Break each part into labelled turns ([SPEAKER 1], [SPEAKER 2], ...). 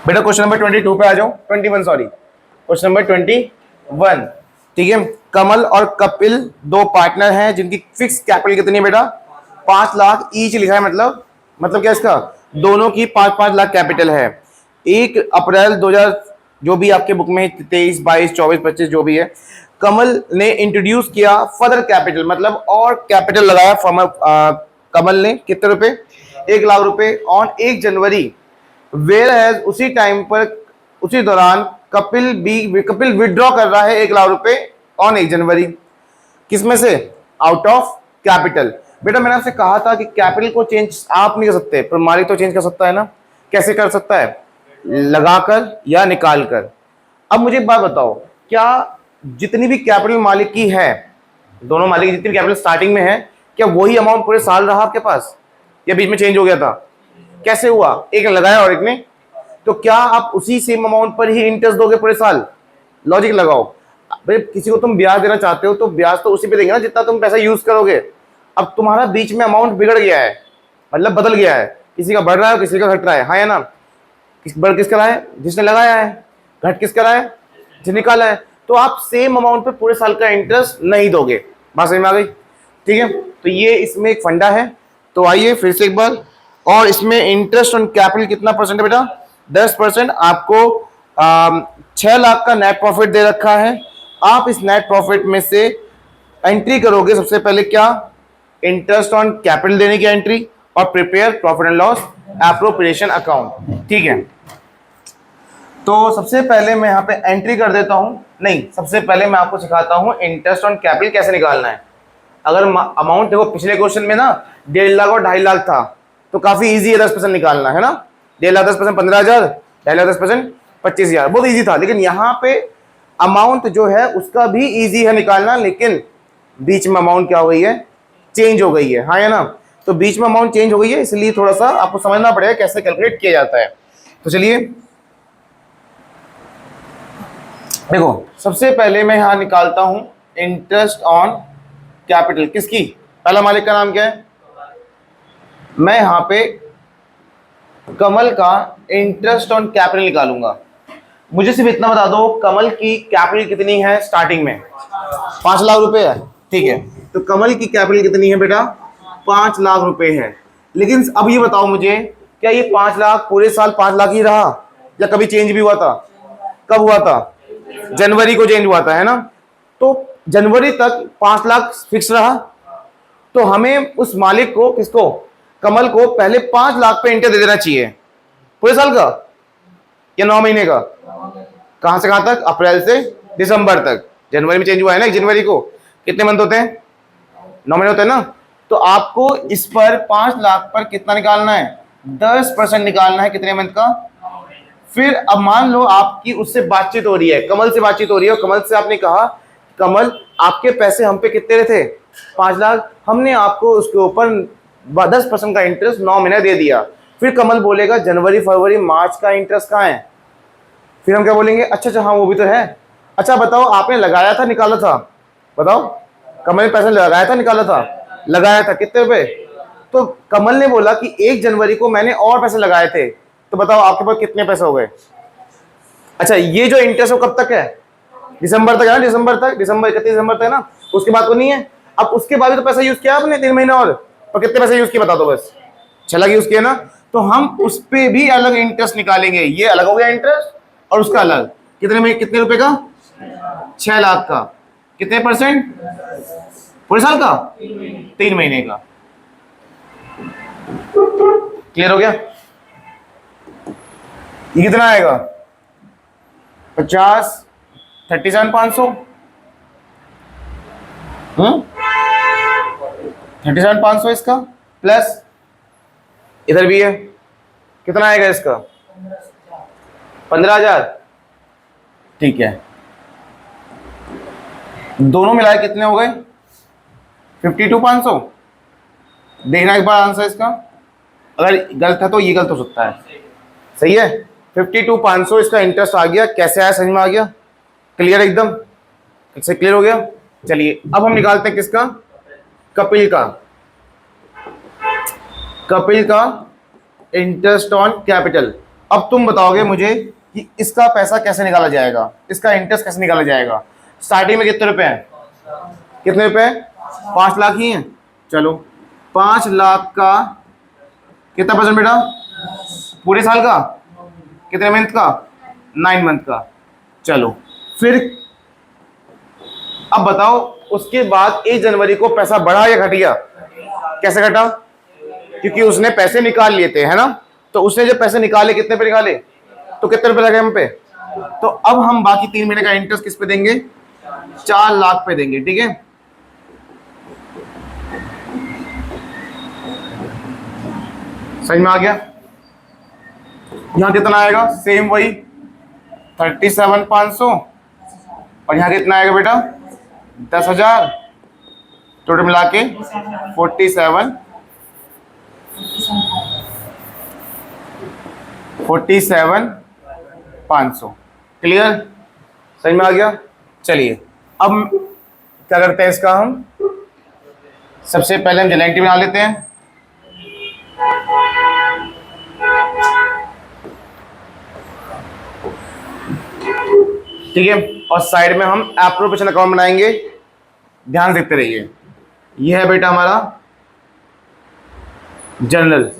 [SPEAKER 1] बेटा question number 22 पे आ जाओ, 21 सॉरी, क्वेश्चन नंबर 21। ठीक है, कमल और कपिल दो पार्टनर हैं जिनकी फिक्स कैपिटल कितनी है बेटा? 5 लाख ईच लिखा है, मतलब क्या इसका? दोनों की 5-5 लाख कैपिटल है। 1 अप्रैल 2000 जो भी आपके बुक में 23, 22, 24, 25 जो भी है, कमल ने इंट्रोड्यूस किया फर्दर कैपिटल, मतलब और कैपिटल लगाया कमल ने कितने रुपए? 1 लाख रुपए ऑन 1 जनवरी। वेयर हैज उसी टाइम पर, उसी दौरान कपिल विड्रॉ कर रहा है 1 लाख रुपए ऑन 1 जनवरी। किसमें से? Out of capital. बेटा मैंने आपसे कहा था कि कैपिटल को चेंज आप नहीं कर सकते, पर मालिक तो चेंज कर सकता है ना। कैसे कर सकता है? लगाकर या निकाल कर। अब मुझे एक बात बताओ, क्या जितनी भी कैपिटल मालिक की है, दोनों मालिक की जितनी भी कैपिटल स्टार्टिंग में है, क्या वही अमाउंट पूरे साल रहा आपके पास या बीच में चेंज हो गया था? कैसे हुआ? एक ने लगाया और एक ने, तो क्या आप उसी सेम अमाउंट पर ही इंटरेस्ट दोगे पूरे साल? लॉजिक लगाओ। भाई किसी को तुम ब्याज देना चाहते हो तो ब्याज तो उसी पे देंगे ना जितना तुम पैसा यूज करोगे। अब तुम्हारा बीच में अमाउंट बिगड़ गया है, मतलब बदल गया है, किसी का बढ़ रहा है किसी का घट रहा है, हाँ या ना? बढ़ किसका रहा है? जिसने लगाया है। घट किसका रहा है? जिसने निकाला है। तो आप सेम अमाउंट पे पूरे साल का इंटरेस्ट नहीं दोगे। बात समझ में आ गई? ठीक है, तो ये इसमें एक फंडा है। तो आइए फिर से एक बार, और इसमें इंटरेस्ट ऑन कैपिटल कितना परसेंट है बेटा? 10%। आपको 6 लाख का नेट प्रॉफिट दे रखा है। आप इस नेट प्रॉफिट में से एंट्री करोगे सबसे पहले क्या? इंटरेस्ट ऑन कैपिटल देने की एंट्री, और prepare profit and loss appropriation account. ठीक है, तो सबसे पहले मैं यहाँ पे एंट्री कर देता हूं। नहीं, सबसे पहले मैं आपको सिखाता हूं इंटरेस्ट ऑन कैपिटल कैसे निकालना है। अगर अमाउंट देखो, पिछले क्वेश्चन में ना 1.5 लाख और 2.5 लाख था, तो काफी इजी है 10% निकालना, है ना? 1.5 लाख 10% 15,000, 2.5 लाख 10% 25,000, बहुत इजी था। लेकिन यहाँ पे अमाउंट जो है उसका भी इजी है निकालना, लेकिन बीच में अमाउंट क्या हो गई है? चेंज हो गई है, हाँ या ना? तो बीच में अमाउंट चेंज हो गई है, इसलिए थोड़ा सा आपको समझना पड़ेगा कैसे कैलकुलेट किया जाता है। तो चलिए देखो, सबसे पहले मैं यहां निकालता हूं इंटरेस्ट ऑन कैपिटल। किसकी? पहला मालिक का नाम क्या है? मैं यहां पे कमल का इंटरेस्ट ऑन कैपिटल निकालूंगा। मुझे सिर्फ इतना बता दो, कमल की कैपिटल कितनी है स्टार्टिंग में? 5 लाख रुपए है। ठीक है, तो कमल की कैपिटल कितनी है बेटा? 5 लाख रुपए है। लेकिन अब ये बताओ मुझे, क्या ये 5 लाख पूरे साल 5 लाख ही रहा या कभी चेंज भी हुआ था? कब हुआ था? जनवरी को चेंज हुआ था, है ना? तो जनवरी तक 5 लाख फिक्स रहा। तो हमें उस मालिक को, किसको? कमल को पहले 5 लाख पे इंटरेस्ट दे देना चाहिए। पूरे साल का या 9 महीने का? कहां से कहां तक? अप्रैल से दिसंबर तक। जनवरी में चेंज हुआ है ना, जनवरी को। कितने मंथ होते हैं? 9 महीने होते हैं ना। तो आपको इस पर 5 लाख पर कितना निकालना है? 10% निकालना है। कितने मंथ का? फिर अब मान लो आपकी उससे बातचीत हो रही है, कमल से बातचीत हो रही है, और कमल से आपने कहा, कमल आपके पैसे हम पे कितने थे? 5 लाख। हमने आपको उसके ऊपर 10% का इंटरेस्ट 9 महीने दे दिया। फिर कमल बोलेगा जनवरी फरवरी मार्च का इंटरेस्ट कहाँ है? फिर हम क्या बोलेंगे? अच्छा अच्छा, हाँ वो भी तो है। अच्छा बताओ, आपने लगाया था निकाला था? बताओ, कमल ने पैसा लगाया था निकाला था? लगाया था। कितने रुपए? तो कमल ने बोला कि 1 जनवरी को मैंने और पैसे लगाए थे। तो बताओ आपके पास कितने पैसे हो गए? अच्छा, ये जो इंटरेस्ट है वो कब तक है? दिसंबर तक है ना? दिसंबर तक, दिसंबर 31 दिसंबर तक है ना? उसके बाद तो नहीं है। अब उसके बाद भी तो पैसा यूज किया आपने 3 महीने और कितने पैसे यूज किए बता दो बस। 6 लाख यूज किया ना? तो हम उस पर भी अलग इंटरेस्ट निकालेंगे। ये अलग हो गया इंटरेस्ट, और उसका अलग। कितने में? कितने रुपए का? 6 लाख का। कितने परसेंट? पूरे साल का? 3 महीने का। क्लियर हो गया? ये कितना आएगा? 50, 37,500। 37,500 इसका, प्लस इधर भी है। कितना आएगा इसका? 15,000। ठीक है, दोनों मिलाए कितने हो गए? 52,500। देखना एक बार आंसर इसका, अगर गलत है तो ये गलत हो सकता है। सही है, 52,500 इसका इंटरेस्ट आ गया। कैसे आया? समझ में आ गया? क्लियर? एकदम इससे क्लियर हो गया। चलिए अब हम निकालते हैं किसका? कपिल का। कपिल का इंटरेस्ट ऑन कैपिटल। अब तुम बताओगे मुझे कि इसका पैसा कैसे निकाला जाएगा, इसका इंटरेस्ट कैसे निकाला जाएगा। स्टार्टिंग में कितने रुपए हैं, कितने रुपए, 5 लाख ही हैं। चलो 5 लाख का कितना परसेंट बेटा, पूरे साल का, कितने मंथ का, 9 मंथ का। चलो फिर अब बताओ उसके बाद 1 जनवरी को पैसा बढ़ा या घट गया, कैसे घटा, क्योंकि उसने पैसे निकाल लिए थे, है ना। तो उसने जब पैसे निकाले कितने पे निकाले, तो कितने रुपए लगे हम पे। तो अब हम बाकी 3 महीने का इंटरेस्ट किस पे देंगे, 4 लाख पे देंगे, ठीक है। समझ में आ गया। यहां कितना आएगा, सेम वही 37,500, और यहां कितना आएगा बेटा, 10,000, टोटल मिला के 47,500। क्लियर, समझ में आ गया। चलिए अब क्या करते हैं इसका, हम सबसे पहले हम जनरल एंट्री बना लेते हैं। ठीक है, और साइड में हम एप्रोप्रिएशन अकाउंट बनाएंगे, ध्यान देखते रहिए। यह है बेटा हमारा जर्नल।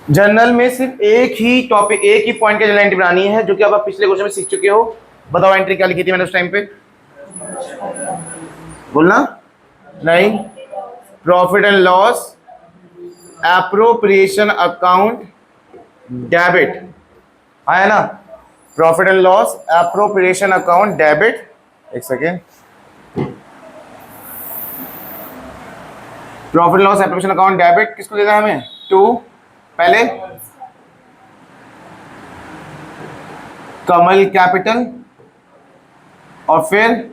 [SPEAKER 1] जर्नल में सिर्फ एक ही टॉपिक, एक ही पॉइंट का जर्नल एंट्री बनानी है, जो कि आप पिछले क्वेश्चन में सीख चुके हो। बताओ एंट्री क्या लिखी थी मैंने उस टाइम पे, बोलना नहीं, profit and loss appropriation account debit, आया ना, profit and loss appropriation account debit. एक second, profit loss appropriation account debit किसको देना है हमें, टू, पहले कमल कैपिटल और फिर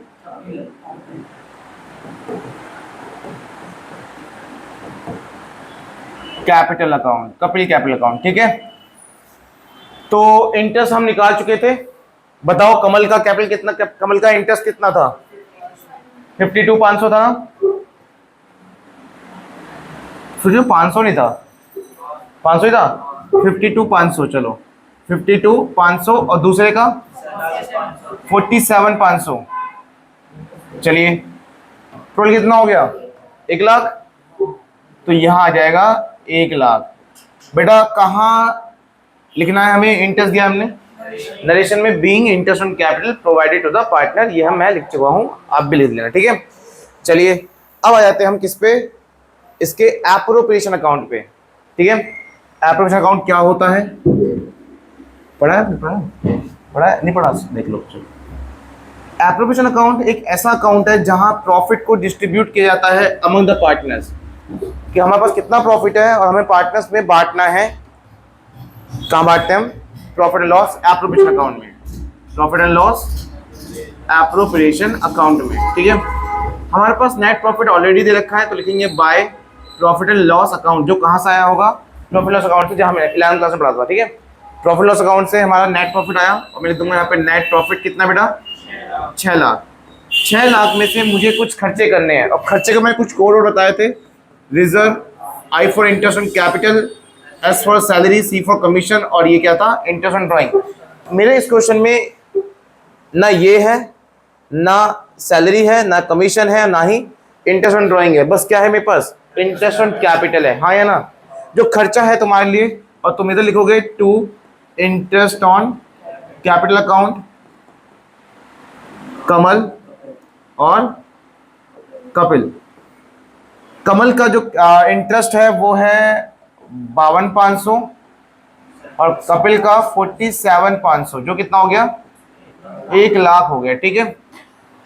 [SPEAKER 1] capital account, Kapil capital account, ठीक है। तो इंटरेस्ट हम निकाल चुके थे। बताओ कमल का कैपिटल कितना, कमल का इंटरेस्ट कितना था, 52,500 था ना, सोचो 500 नहीं था, 500 ही था, 52,500। चलो 52,500 और दूसरे का 47,500। चलिए टोटल कितना हो गया, 1 लाख। तो यहां आ जाएगा 1 लाख। बेटा कहाँ लिखना है हमें, इंटरेस्ट दिया हमने नरेशन में, being interest on capital provided to the partner, ये हम मैं लिख चुका हूं, आप भी लिख लेना, ठीक है। चलिए अब आ जाते हैं हम किस पे, इसके एप्रोप्रिएशन अकाउंट पे, ठीक है। एप्रोप्रिएशन अकाउंट क्या होता है, पढ़ा है, पढ़ा है नहीं पढ़ा, देख लो। चलो एप्रोप्रिएशन अकाउंट एक ऐसा अकाउंट है जहां प्रॉफिट को डिस्ट्रीब्यूट किया जाता है अमंग द पार्टनर्स, कि हमारे पास कितना प्रॉफिट है और हमें पार्टनर्स में बांटना है। कहाँ बांटते हैं हम, profit and loss appropriation account में, profit and loss appropriation account में, ठीक है। हमारे पास नेट प्रॉफिट ऑलरेडी दे रखा है, तो लिखेंगे by profit and loss account, जो कहाँ से आया होगा, प्रॉफिट लॉस अकाउंट से, जहाँ हमने 11th क्लास में पढ़ा था, ठीक है। प्रॉफिट लॉस अकाउंट से हमारा नेट प्रॉफिट आया, और मैं लिख दूंगा यहाँ पे नेट प्रॉफिट कितना बेटा, 6 लाख। 6 लाख में से मुझे कुछ खर्चे करने हैं, और खर्चे को मैं कुछ कोड बताए थे, reserve, I for interest on capital, S for salary, C for commission, और ये क्या था, इंटरेस्ट ऑन ड्राइंग। मेरे इस क्वेश्चन में ना ये है, ना सैलरी है, ना कमीशन है, ना ही इंटरेस्ट ऑन ड्राइंग है, बस क्या है मेरे पास, इंटरेस्ट ऑन कैपिटल है, हाँ या ना। जो खर्चा है तुम्हारे लिए, और तुम इधर लिखोगे to interest on capital account Kamal और कपिल। कमल का जो इंटरेस्ट है वो है 52,500, और कपिल का 47,500, जो कितना हो गया, 1 लाख हो गया, ठीक है।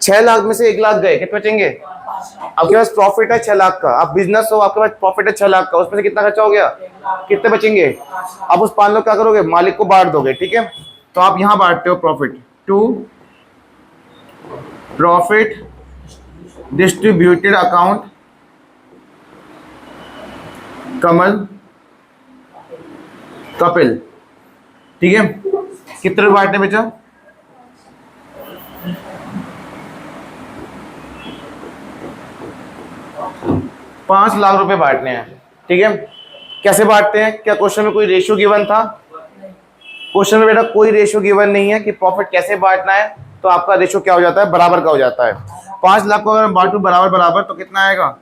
[SPEAKER 1] 6 लाख में से 1 लाख गए, कितने बचेंगे, आपके पास प्रॉफिट है 6 लाख का, आप बिजनेस हो, आपके पास प्रॉफिट है 6 लाख का, उसमें से कितना खर्चा हो गया, कितने बचेंगे, आप उस 5 लाख क्या करोगे, मालिक को बांट दोगे, ठीक है। तो आप यहां बांटते हो profit, to profit distributed account Kamal Kapil, ठीक है। कितने रुपए बांटने बेचा, 5 लाख रुपए बांटने हैं, ठीक है। कैसे बांटते हैं, क्या क्वेश्चन में कोई रेशियो गिवन था, क्वेश्चन में बेटा कोई रेशियो गिवन नहीं है कि प्रॉफिट कैसे बांटना है, तो आपका रेशियो क्या हो जाता है, बराबर का हो जाता है। 5 लाख को अगर हम बांटू बराबर बराबर तो कितना आएगा,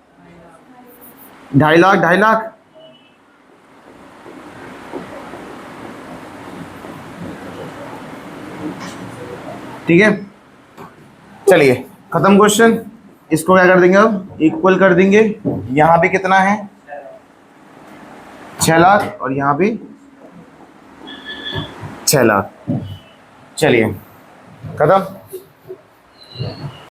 [SPEAKER 1] 2.5 लाख 2.5 लाख। ठीक है, चलिए खत्म क्वेश्चन। इसको क्या कर देंगे, अब इक्वल कर देंगे। यहां भी कितना है, 6 लाख और यहां भी 6 लाख। चलिए खत्म।